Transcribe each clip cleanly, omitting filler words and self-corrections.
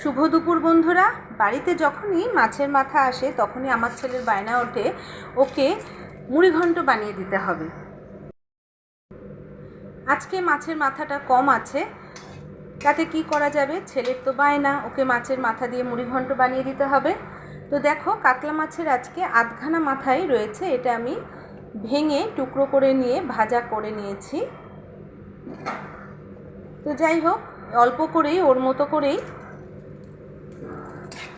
শুভ দুপুর বন্ধুরা। বাড়িতে যখনই মাছের মাথা আসে তখনই আমার ছেলের বায়না ওঠে ওকে মুড়িঘণ্ট বানিয়ে দিতে হবে। আজকে মাছের মাথাটা কম আছে, তাতে কি করা যাবে? ছেলের তো বায়না ওকে মাছের মাথা দিয়ে মুড়িঘণ্ট বানিয়ে দিতে হবে। তো দেখো, কাতলা মাছের আজকে আধখানা মাথাই রয়েছে, এটা আমি ভেঙে টুকরো করে নিয়ে ভাজা করে নিয়েছি। তো যাই হোক, অল্প করেই ওর মতো করেই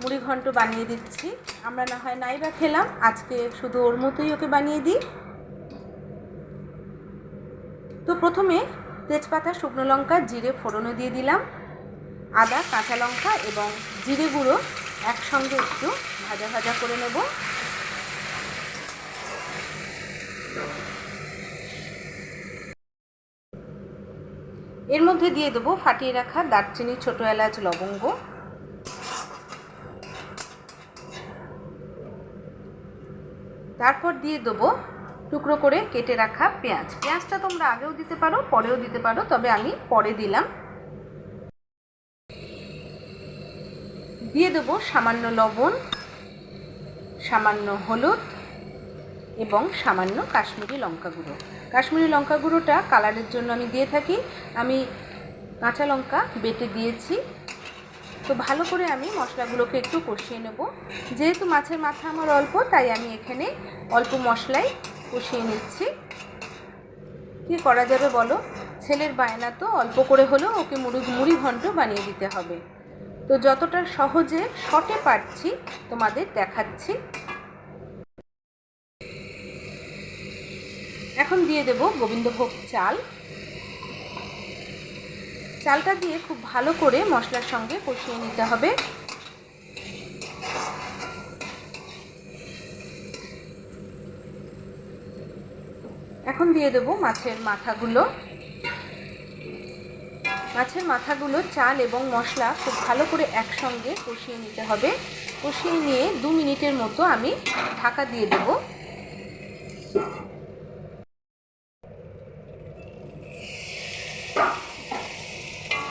মুড়িঘণ্ট বানিয়ে দিচ্ছি। আমরা না হয় নাইবা খেলাম, আজকে শুধু ওর মতোই ওকে বানিয়ে দিই। তো প্রথমে তেজপাতা, শুকনো লঙ্কা, জিরে ফোড়নে দিয়ে দিলাম। আদা, কাঁচা লঙ্কা এবং জিরে গুঁড়ো একসঙ্গে একটু ভাজা ভাজা করে নেব। এর মধ্যে দিয়ে দেবো ফাটিয়ে রাখা দারচিনি, ছোটো এলাচ, লবঙ্গ। তারপর দিয়ে দেবো টুকরো করে কেটে রাখা পেঁয়াজ। পেঁয়াজটা তোমরা আগেও দিতে পারো, পরেও দিতে পারো, তবে আমি পরে দিলাম। দিয়ে দেবো সামান্য লবণ, সামান্য হলুদ এবং সামান্য কাশ্মীরি লঙ্কা গুঁড়ো। কাশ্মীরি লঙ্কা গুঁড়োটা কালারের জন্য আমি দিয়ে থাকি। আমি কাঁচা লঙ্কা বেটে দিয়েছি। তো ভালো করে আমি মশলাগুলোকে একটু কষিয়ে নেব। যেহেতু মাছের মাথা আমার অল্প, তাই আমি এখানে অল্প মশলাই কষিয়ে নিচ্ছি। কী করা যাবে বলো, ছেলের বায়না তো অল্প করে হলেও ওকে মুড়িঘণ্ট বানিয়ে দিতে হবে। তো যতটা সহজে শর্টে পারছি তোমাদের দেখাচ্ছি। এখন দিয়ে দেব গোবিন্দভোগ চাল। চালটা দিয়ে খুব ভালো করে মশলার সঙ্গে কষিয়ে নিতে হবে। এখন দিয়ে দেব মাছের মাথাগুলো। মাছের মাথাগুলো চাল এবং মশলা খুব ভালো করে একসঙ্গে কষিয়ে নিতে হবে। কষিয়ে নিয়ে 2 মিনিটের মতো আমি ঢাকা দিয়ে দেব।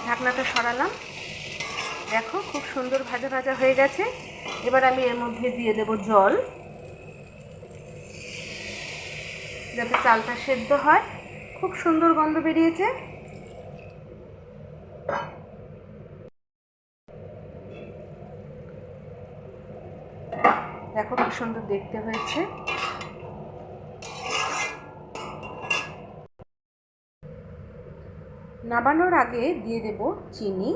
ঢাকনাটা সরালাম। দেখো, খুব সুন্দর ভাজা ভাজা হয়ে গেছে। এবার আমি এর মধ্যে দিয়ে দেব জল, যাতে চালটা সেদ্ধ হয়। খুব সুন্দর গন্ধ বেরিয়েছে। দেখো কি সুন্দর দেখতে হয়েছে। নামানোর আগে দিয়ে দেব চিনি,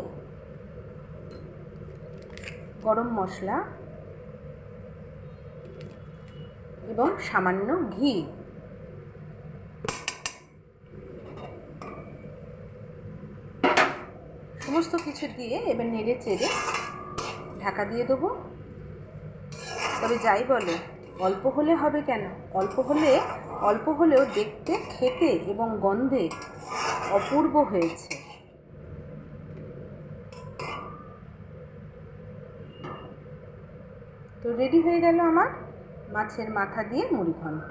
গরম মশলা এবং সামান্য ঘি। সমস্ত কিছু দিয়ে এবার নেড়ে চেড়ে ঢাকা দিয়ে দেবো। তবে যাই বলো, অল্প হলে হবে কেন, অল্প হলেও দেখতে, খেতে এবং গন্ধে অপূর্ব হয়েছে। তো রেডি হয়ে গেল আমার মাছের মাথা দিয়ে মুড়িঘণ্ট।